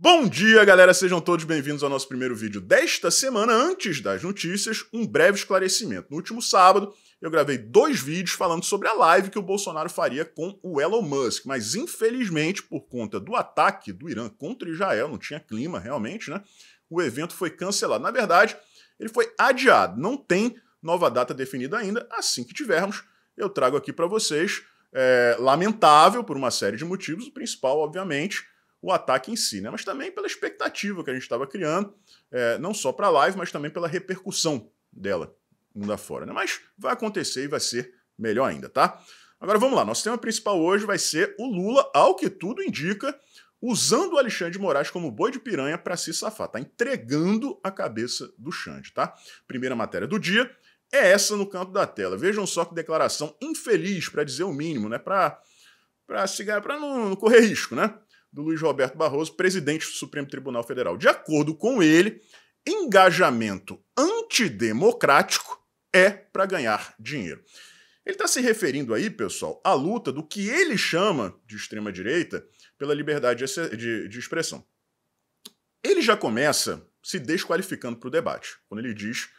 Bom dia, galera! Sejam todos bem-vindos ao nosso primeiro vídeo desta semana. Antes das notícias, um breve esclarecimento. No último sábado, eu gravei 2 vídeos falando sobre a live que o Bolsonaro faria com o Elon Musk, mas infelizmente, por conta do ataque do Irã contra Israel, não tinha clima realmente, né? O evento foi cancelado. Na verdade, ele foi adiado. Não tem nova data definida ainda. Assim que tivermos, eu trago aqui para vocês. Lamentável por uma série de motivos. O principal, obviamente, o ataque em si, né? Mas também pela expectativa que a gente estava criando, não só para a live, mas também pela repercussão dela mundo afora, né? Mas vai acontecer e vai ser melhor ainda, tá? Agora vamos lá, nosso tema principal hoje vai ser o Lula, ao que tudo indica, usando o Alexandre de Moraes como boi de piranha para se safar, tá entregando a cabeça do Xande, tá? Primeira matéria do dia é essa no canto da tela. Vejam só que declaração infeliz, para dizer o mínimo, né? Para não correr risco, né? Do Luiz Roberto Barroso, presidente do Supremo Tribunal Federal. De acordo com ele, engajamento antidemocrático é para ganhar dinheiro. Ele está se referindo aí, pessoal, à luta do que ele chama de extrema-direita pela liberdade de expressão. Ele já começa se desqualificando para o debate, quando ele diz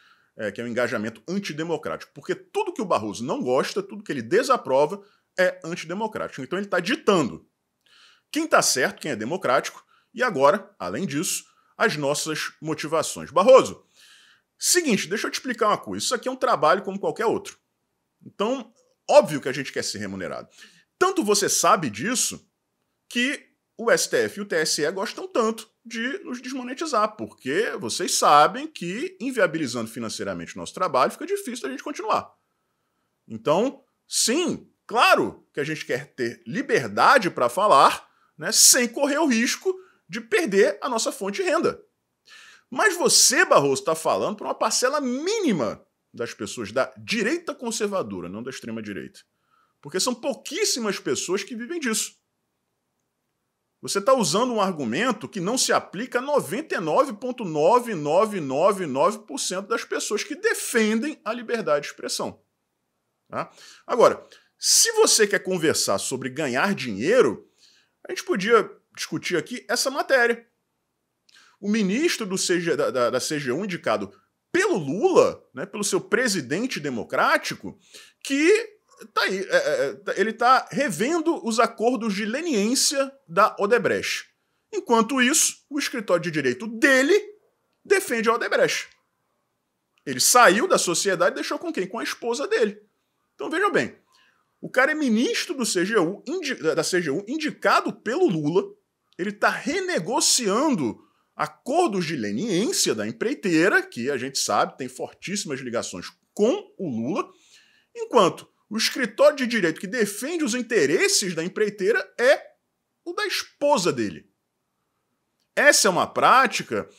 que é um engajamento antidemocrático, porque tudo que o Barroso não gosta, tudo que ele desaprova é antidemocrático. Então ele está ditando quem está certo, quem é democrático, e agora, além disso, as nossas motivações. Barroso, seguinte, deixa eu te explicar uma coisa. Isso aqui é um trabalho como qualquer outro. Então, óbvio que a gente quer ser remunerado. Tanto você sabe disso que o STF e o TSE gostam tanto de nos desmonetizar, porque vocês sabem que, inviabilizando financeiramente o nosso trabalho, fica difícil a gente continuar. Então, sim, claro que a gente quer ter liberdade para falar, né, sem correr o risco de perder a nossa fonte de renda. Mas você, Barroso, está falando para uma parcela mínima das pessoas da direita conservadora, não da extrema-direita. Porque são pouquíssimas pessoas que vivem disso. Você está usando um argumento que não se aplica a 99,9999% das pessoas que defendem a liberdade de expressão. Tá? Agora, se você quer conversar sobre ganhar dinheiro, a gente podia discutir aqui essa matéria. O ministro da CGU indicado pelo Lula, né, pelo seu presidente democrático, que tá aí, ele está revendo os acordos de leniência da Odebrecht. Enquanto isso, o escritório de direito dele defende a Odebrecht. Ele saiu da sociedade e deixou com quem? Com a esposa dele. Então vejam bem, o cara é ministro da CGU, indicado pelo Lula, ele está renegociando acordos de leniência da empreiteira, que a gente sabe tem fortíssimas ligações com o Lula, enquanto o escritório de direito que defende os interesses da empreiteira é o da esposa dele. Essa é uma prática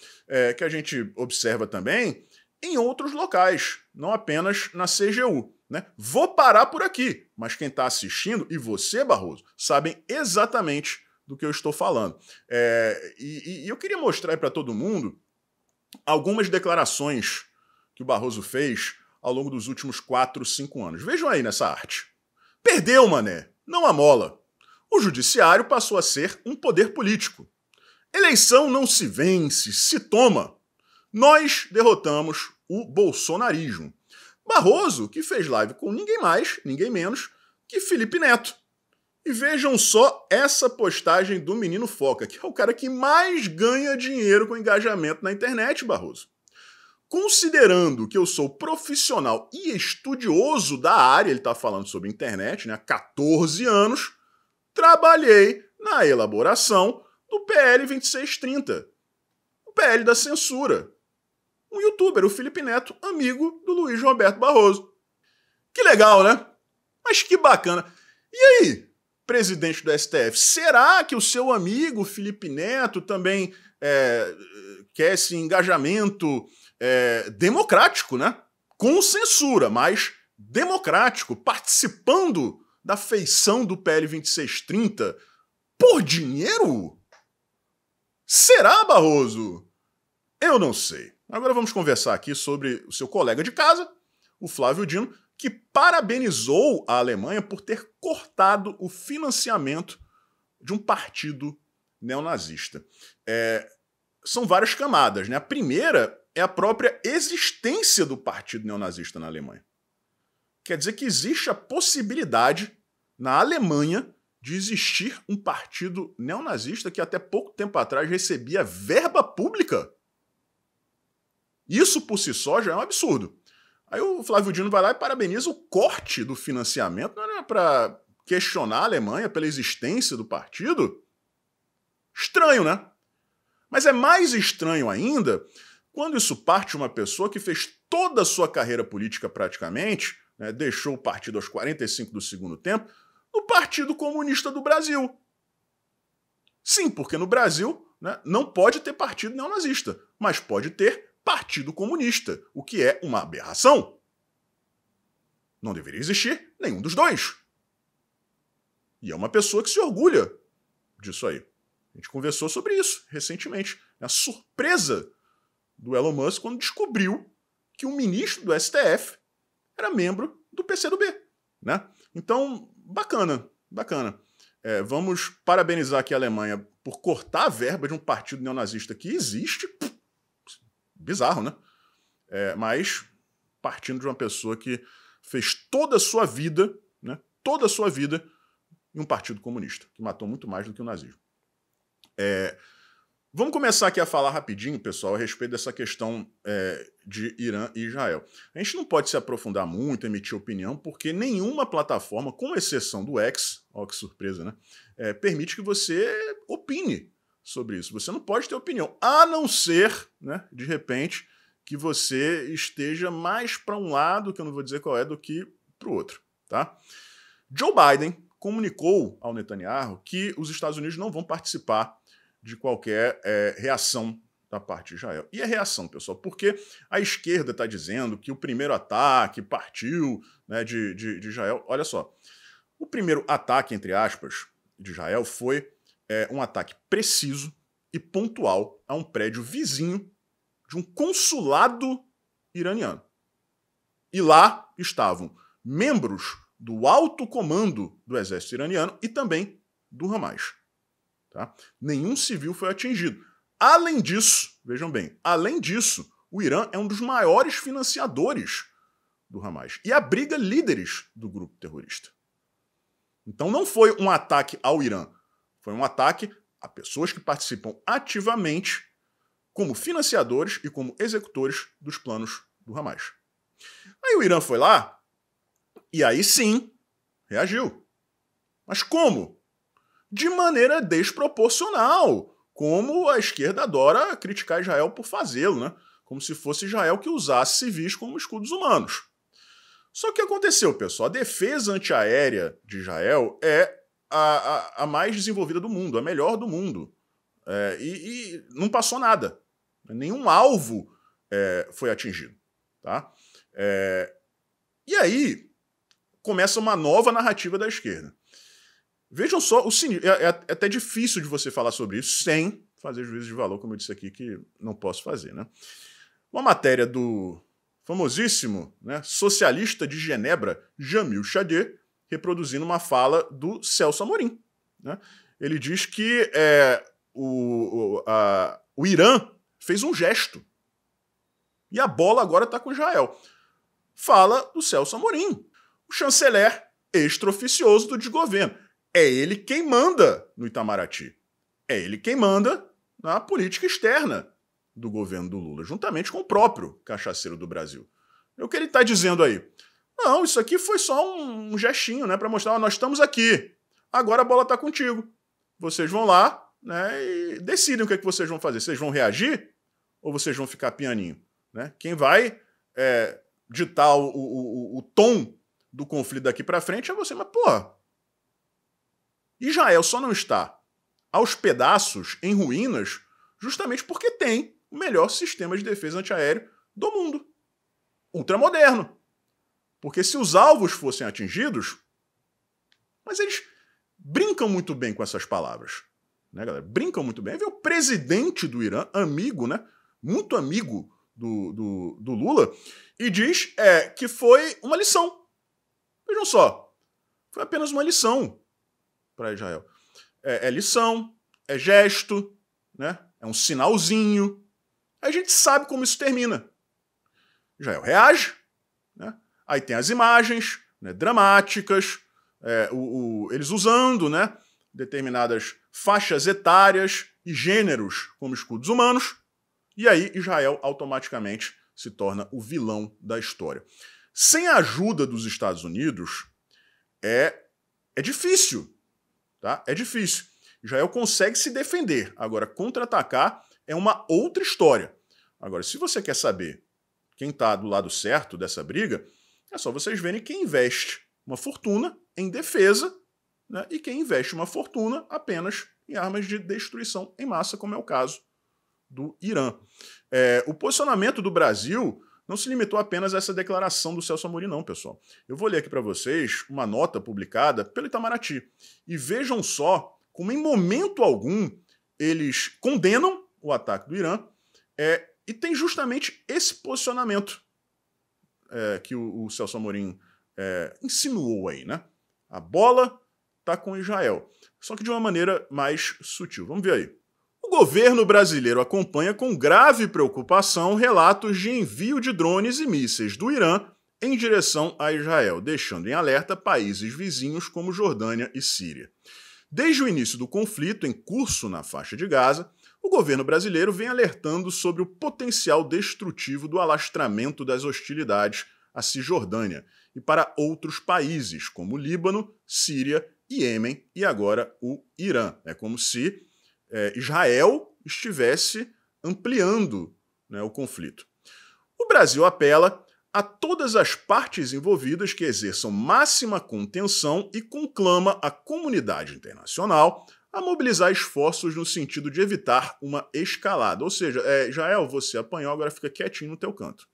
que a gente observa também em outros locais, não apenas na CGU. Né? Vou parar por aqui, mas quem está assistindo, e você, Barroso, sabem exatamente do que eu estou falando. E eu queria mostrar para todo mundo algumas declarações que o Barroso fez ao longo dos últimos 4, 5 anos. Vejam aí nessa arte. Perdeu, mané, não amola. O judiciário passou a ser um poder político. Eleição não se vence, se toma. Nós derrotamos o bolsonarismo. Barroso, que fez live com ninguém mais, ninguém menos que Felipe Neto. E vejam só essa postagem do Menino Foca, que é o cara que mais ganha dinheiro com engajamento na internet, Barroso. Considerando que eu sou profissional e estudioso da área, ele está falando sobre internet, né, há 14 anos, trabalhei na elaboração do PL 2630, o PL da censura. Um youtuber, o Felipe Neto, amigo do Luiz Roberto Barroso. Que legal, né? Mas que bacana. E aí, presidente do STF, será que o seu amigo Felipe Neto também quer esse engajamento democrático, né? Com censura, mas democrático, participando da feição do PL 2630 por dinheiro? Será, Barroso? Eu não sei. Agora vamos conversar aqui sobre o seu colega de casa, o Flávio Dino, que parabenizou a Alemanha por ter cortado o financiamento de um partido neonazista. São várias camadas, né? A primeira é a própria existência do partido neonazista na Alemanha. Quer dizer que existe a possibilidade na Alemanha de existir um partido neonazista que até pouco tempo atrás recebia verba pública. Isso por si só já é um absurdo. Aí o Flávio Dino vai lá e parabeniza o corte do financiamento, não era para questionar a Alemanha pela existência do partido? Estranho, né? Mas é mais estranho ainda quando isso parte de uma pessoa que fez toda a sua carreira política praticamente, né, deixou o partido aos 45 do segundo tempo, no Partido Comunista do Brasil. Sim, porque no Brasil, né, não pode ter partido neonazista, mas pode ter Partido Comunista, o que é uma aberração. Não deveria existir nenhum dos dois. E é uma pessoa que se orgulha disso aí. A gente conversou sobre isso recentemente. A surpresa do Elon Musk quando descobriu que um ministro do STF era membro do PCdoB, né? Então, bacana, bacana. Vamos parabenizar aqui a Alemanha por cortar a verba de um partido neonazista que existe. Bizarro, né? Mas partindo de uma pessoa que fez toda a sua vida, né? Toda a sua vida em um partido comunista, que matou muito mais do que o nazismo. Vamos começar aqui a falar rapidinho, pessoal, a respeito dessa questão de Irã e Israel. A gente não pode se aprofundar muito, emitir opinião, porque nenhuma plataforma, com exceção do X, ó que surpresa, né, permite que você opine sobre isso. Você não pode ter opinião, a não ser, né, de repente, que você esteja mais para um lado, que eu não vou dizer qual é, do que para o outro, tá? Joe Biden comunicou ao Netanyahu que os Estados Unidos não vão participar de qualquer reação da parte de Israel. E a reação, pessoal, porque a esquerda está dizendo que o primeiro ataque partiu, né, de Israel. Olha só, o primeiro ataque, entre aspas, de Israel foi um ataque preciso e pontual a um prédio vizinho de um consulado iraniano. E lá estavam membros do alto comando do exército iraniano e também do Hamas. Tá? Nenhum civil foi atingido. Além disso, vejam bem, além disso, o Irã é um dos maiores financiadores do Hamas e abriga líderes do grupo terrorista. Então não foi um ataque ao Irã, foi um ataque a pessoas que participam ativamente como financiadores e como executores dos planos do Hamas. Aí o Irã foi lá e aí sim reagiu. Mas como? De maneira desproporcional, como a esquerda adora criticar Israel por fazê-lo, né? Como se fosse Israel que usasse civis como escudos humanos. Só que o que aconteceu, pessoal? A defesa antiaérea de Israel é a mais desenvolvida do mundo, a melhor do mundo. E não passou nada. Nenhum alvo foi atingido. Tá? E aí começa uma nova narrativa da esquerda. Vejam só, é até difícil de você falar sobre isso sem fazer juízo de valor, como eu disse aqui, que não posso fazer, né? Uma matéria do famosíssimo, né, socialista de Genebra, Jamil Chadé, reproduzindo uma fala do Celso Amorim. Né? Ele diz que o Irã fez um gesto e a bola agora está com Israel. Fala do Celso Amorim, o chanceler extraoficioso do desgoverno. É ele quem manda no Itamaraty. É ele quem manda na política externa do governo do Lula, juntamente com o próprio cachaceiro do Brasil. É o que ele está dizendo aí. Não, isso aqui foi só um gestinho, né, para mostrar, nós estamos aqui. Agora a bola está contigo. Vocês vão lá, né, e decidem o que é que vocês vão fazer. Vocês vão reagir ou vocês vão ficar pianinho? Né? Quem vai ditar o tom do conflito daqui para frente é você. Mas, porra, Israel só não está aos pedaços, em ruínas, justamente porque tem o melhor sistema de defesa antiaéreo do mundo. Ultramoderno. Porque se os alvos fossem atingidos, mas eles brincam muito bem com essas palavras. Né, galera? Brincam muito bem. Aí vem o presidente do Irã, amigo, né? Muito amigo do Lula, e diz que foi uma lição. Vejam só. Foi apenas uma lição para Israel. É lição, é gesto, né? É um sinalzinho. Aí a gente sabe como isso termina. Israel reage, né? Aí tem as imagens, né, dramáticas, eles usando, né, determinadas faixas etárias e gêneros como escudos humanos, e aí Israel automaticamente se torna o vilão da história. Sem a ajuda dos Estados Unidos, é difícil, tá? É difícil. Israel consegue se defender. Agora, contra-atacar é uma outra história. Agora, se você quer saber quem está do lado certo dessa briga, é só vocês verem quem investe uma fortuna em defesa, né, e quem investe uma fortuna apenas em armas de destruição em massa, como é o caso do Irã. O posicionamento do Brasil não se limitou apenas a essa declaração do Celso Amorim, não, pessoal. Eu vou ler aqui para vocês uma nota publicada pelo Itamaraty. E vejam só como em momento algum eles condenam o ataque do Irã e tem justamente esse posicionamento que o Celso Amorim insinuou aí, né? A bola tá com Israel. Só que de uma maneira mais sutil. Vamos ver aí. O governo brasileiro acompanha com grave preocupação relatos de envio de drones e mísseis do Irã em direção a Israel, deixando em alerta países vizinhos como Jordânia e Síria. Desde o início do conflito em curso na faixa de Gaza, o governo brasileiro vem alertando sobre o potencial destrutivo do alastramento das hostilidades à Cisjordânia e para outros países, como Líbano, Síria, Iêmen e agora o Irã. É como se Israel estivesse ampliando, né, o conflito. O Brasil apela a todas as partes envolvidas que exerçam máxima contenção e conclama a comunidade internacional a mobilizar esforços no sentido de evitar uma escalada. Ou seja, Israel, você apanhou, agora fica quietinho no teu canto.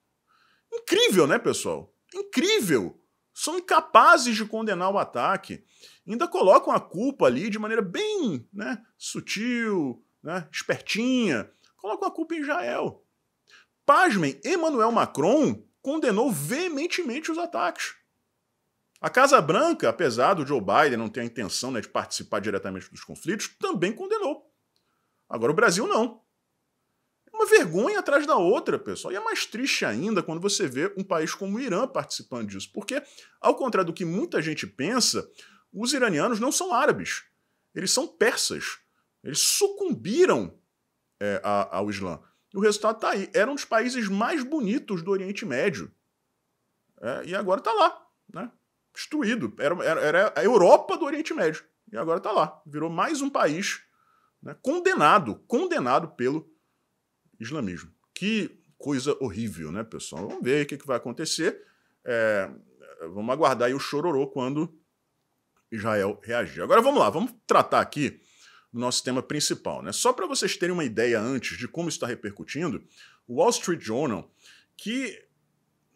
Incrível, né, pessoal? Incrível! São incapazes de condenar o ataque. Ainda colocam a culpa ali de maneira bem, né, sutil, né, espertinha. Colocam a culpa em Israel. Pasmem, Emmanuel Macron condenou veementemente os ataques. A Casa Branca, apesar do Joe Biden não ter a intenção, né, de participar diretamente dos conflitos, também condenou. Agora o Brasil não. É uma vergonha atrás da outra, pessoal. E é mais triste ainda quando você vê um país como o Irã participando disso. Porque, ao contrário do que muita gente pensa, os iranianos não são árabes. Eles são persas. Eles sucumbiram ao Islã. E o resultado está aí. Era um dos países mais bonitos do Oriente Médio. E agora está lá, né? Destruído. Era a Europa do Oriente Médio. E agora está lá. Virou mais um país, né, condenado pelo islamismo. Que coisa horrível, né, pessoal? Vamos ver o que vai acontecer. Vamos aguardar aí o chororô quando Israel reagir. Agora vamos lá, vamos tratar aqui do nosso tema principal, né? Só para vocês terem uma ideia antes de como isso está repercutindo, o Wall Street Journal, que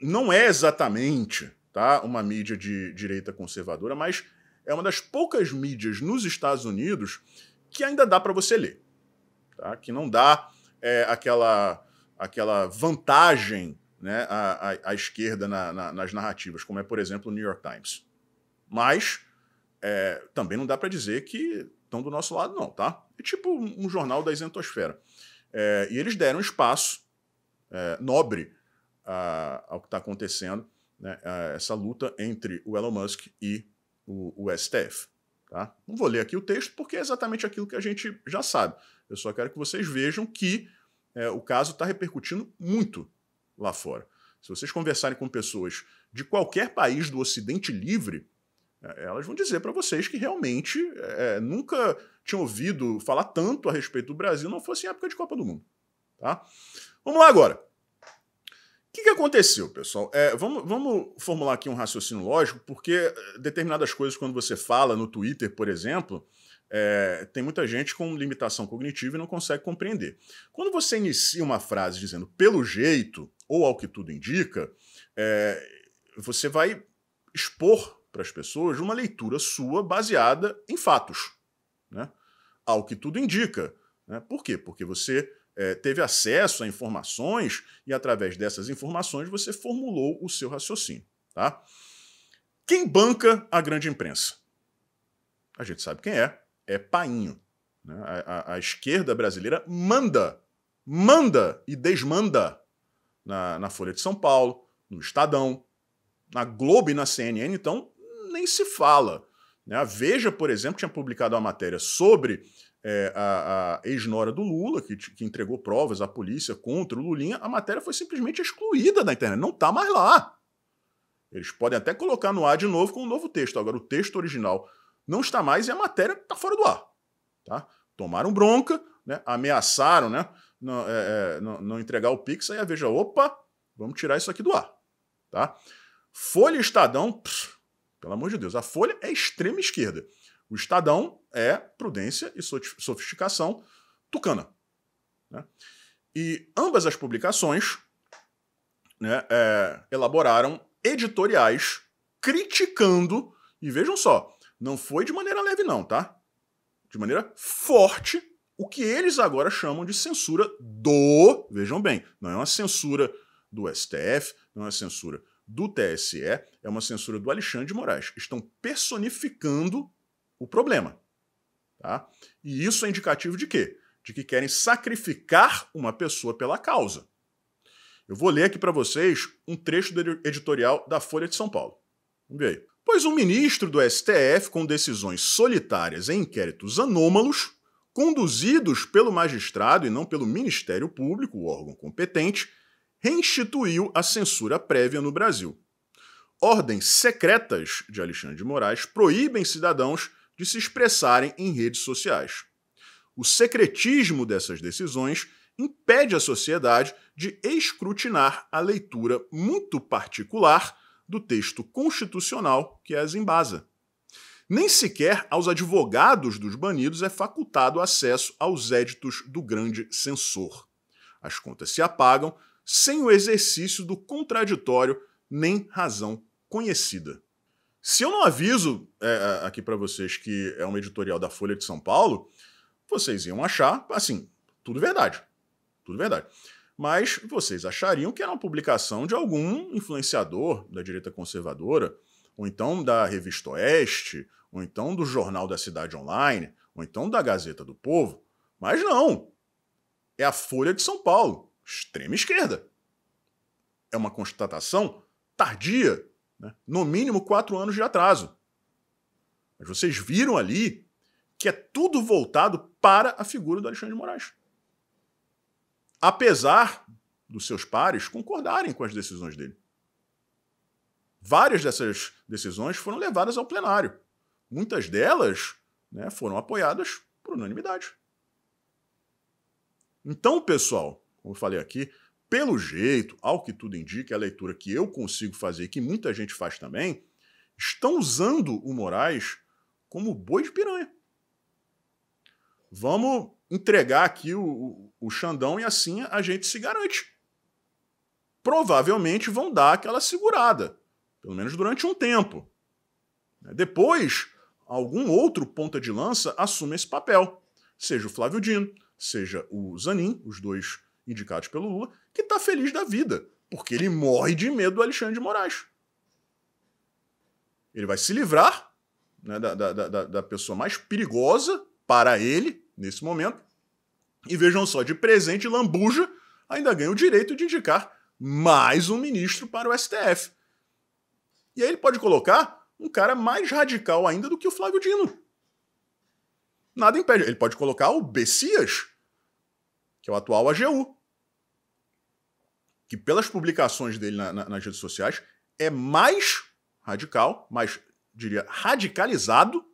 não é exatamente, tá, uma mídia de direita conservadora, mas é uma das poucas mídias nos Estados Unidos que ainda dá para você ler, tá? Que não dá aquela vantagem, né, à esquerda nas narrativas, como é, por exemplo, o New York Times. Mas também não dá para dizer que estão do nosso lado, não, tá? É tipo um jornal da isentosfera. E eles deram espaço nobre ao que está acontecendo, né, essa luta entre o Elon Musk e o STF. Tá? Não vou ler aqui o texto porque é exatamente aquilo que a gente já sabe. Eu só quero que vocês vejam que o caso está repercutindo muito lá fora. Se vocês conversarem com pessoas de qualquer país do Ocidente livre, elas vão dizer para vocês que realmente nunca tinham ouvido falar tanto a respeito do Brasil, não fosse em época de Copa do Mundo. Tá? Vamos lá agora. O que aconteceu, pessoal? Vamos formular aqui um raciocínio lógico, porque determinadas coisas, quando você fala no Twitter, por exemplo, tem muita gente com limitação cognitiva e não consegue compreender. Quando você inicia uma frase dizendo pelo jeito, ou ao que tudo indica, você vai expor para as pessoas uma leitura sua baseada em fatos, né? Ao que tudo indica. Né? Por quê? Porque você teve acesso a informações e, através dessas informações, você formulou o seu raciocínio. Tá? Quem banca a grande imprensa? A gente sabe quem é. É Painho. né? A esquerda brasileira manda e desmanda na Folha de São Paulo, no Estadão, na Globo e na CNN, então nem se fala. Né? A Veja, por exemplo, tinha publicado uma matéria sobre a ex-nora do Lula, que entregou provas à polícia contra o Lulinha. A matéria foi simplesmente excluída da internet, não está mais lá. Eles podem até colocar no ar de novo com um novo texto. Agora, o texto original não está mais e a matéria está fora do ar. Tá? Tomaram bronca, né? Ameaçaram, né? Não entregar o Pix, aí a Veja, opa, vamos tirar isso aqui do ar. Tá? Folha e Estadão, pelo amor de Deus, a Folha é extrema esquerda. O Estadão é prudência e sofisticação tucana. Né? E ambas as publicações, né, elaboraram editoriais criticando, e vejam só, não foi de maneira leve não, tá? De maneira forte, o que eles agora chamam de censura vejam bem, não é uma censura do STF, não é uma censura do TSE, é uma censura do Alexandre de Moraes. Estão personificando o problema. Tá? E isso é indicativo de quê? De que querem sacrificar uma pessoa pela causa. Eu vou ler aqui para vocês um trecho do editorial da Folha de São Paulo. Vamos ver aí. Pois um ministro do STF, com decisões solitárias em inquéritos anômalos, conduzidos pelo magistrado e não pelo Ministério Público, o órgão competente, reinstituiu a censura prévia no Brasil. Ordens secretas de Alexandre de Moraes proíbem cidadãos de se expressarem em redes sociais. O secretismo dessas decisões impede a sociedade de escrutinar a leitura muito particular do texto constitucional que as embasa. Nem sequer aos advogados dos banidos é facultado acesso aos éditos do grande censor. As contas se apagam sem o exercício do contraditório nem razão conhecida. Se eu não aviso aqui para vocês que é um editorial da Folha de São Paulo, vocês iam achar, assim, tudo verdade. Tudo verdade. Mas vocês achariam que era uma publicação de algum influenciador da direita conservadora, ou então da Revista Oeste, ou então do Jornal da Cidade Online, ou então da Gazeta do Povo. Mas não. É a Folha de São Paulo, extrema esquerda. É uma constatação tardia, né? No mínimo 4 anos de atraso. Mas vocês viram ali que é tudo voltado para a figura do Alexandre de Moraes. Apesar dos seus pares concordarem com as decisões dele. Várias dessas decisões foram levadas ao plenário. Muitas delas, né, foram apoiadas por unanimidade. Então, pessoal, como eu falei aqui, pelo jeito, ao que tudo indica, a leitura que eu consigo fazer e que muita gente faz também, estão usando o Moraes como boi de piranha. Vamos entregar aqui o Xandão e assim a gente se garante. Provavelmente vão dar aquela segurada, pelo menos durante um tempo. Depois, algum outro ponta de lança assume esse papel, seja o Flávio Dino, seja o Zanin, os dois indicados pelo Lula, que está feliz da vida, porque ele morre de medo do Alexandre de Moraes. Ele vai se livrar, né, da pessoa mais perigosa para ele, nesse momento, e vejam só, de presente, lambuja ainda ganha o direito de indicar mais um ministro para o STF. E aí ele pode colocar um cara mais radical ainda do que o Flávio Dino. Nada impede. Ele pode colocar o Bessias, que é o atual AGU, que pelas publicações dele nas redes sociais é mais radical, mais, diria, radicalizado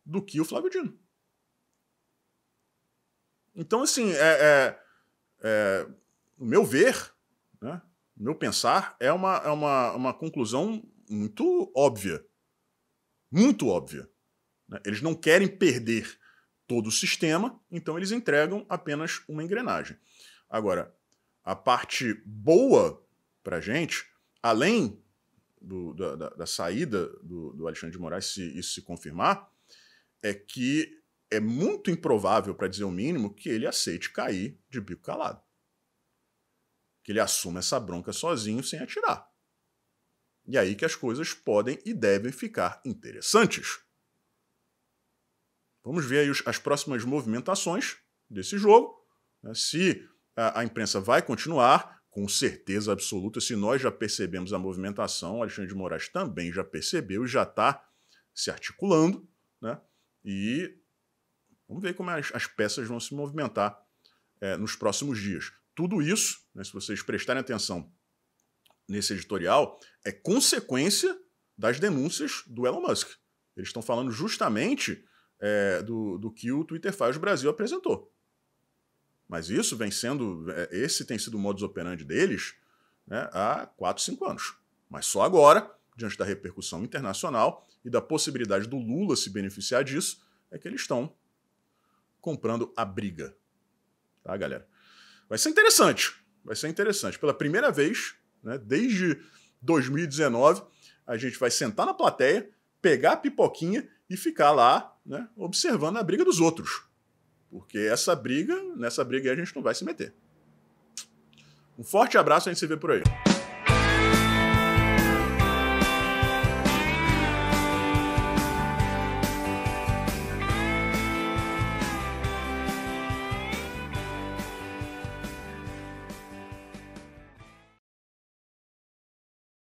do que o Flávio Dino. Então, assim, no meu ver, né, no meu pensar, é uma conclusão muito óbvia. Muito óbvia. Né? Eles não querem perder todo o sistema, então eles entregam apenas uma engrenagem. Agora, a parte boa para a gente, além da saída do Alexandre de Moraes, se isso se confirmar, é que é muito improvável, para dizer o mínimo, que ele aceite cair de bico calado. Que ele assuma essa bronca sozinho, sem atirar. E aí que as coisas podem e devem ficar interessantes. Vamos ver aí as próximas movimentações desse jogo, né? Se a imprensa vai continuar, com certeza absoluta, se nós já percebemos a movimentação, o Alexandre de Moraes também já percebeu e já está se articulando, né? E vamos ver como as peças vão se movimentar nos próximos dias. Tudo isso, né, se vocês prestarem atenção nesse editorial, é consequência das denúncias do Elon Musk. Eles estão falando justamente do que o Twitter Files Brasil apresentou. Mas isso vem sendo, esse tem sido o modus operandi deles, né, há 4, 5 anos. Mas só agora, diante da repercussão internacional e da possibilidade do Lula se beneficiar disso, é que eles estão comprando a briga. Tá, galera? Vai ser interessante. Vai ser interessante. Pela primeira vez, né, desde 2019, a gente vai sentar na plateia, pegar a pipoquinha e ficar lá, né, observando a briga dos outros. Porque nessa briga aí a gente não vai se meter. Um forte abraço, a gente se vê por aí.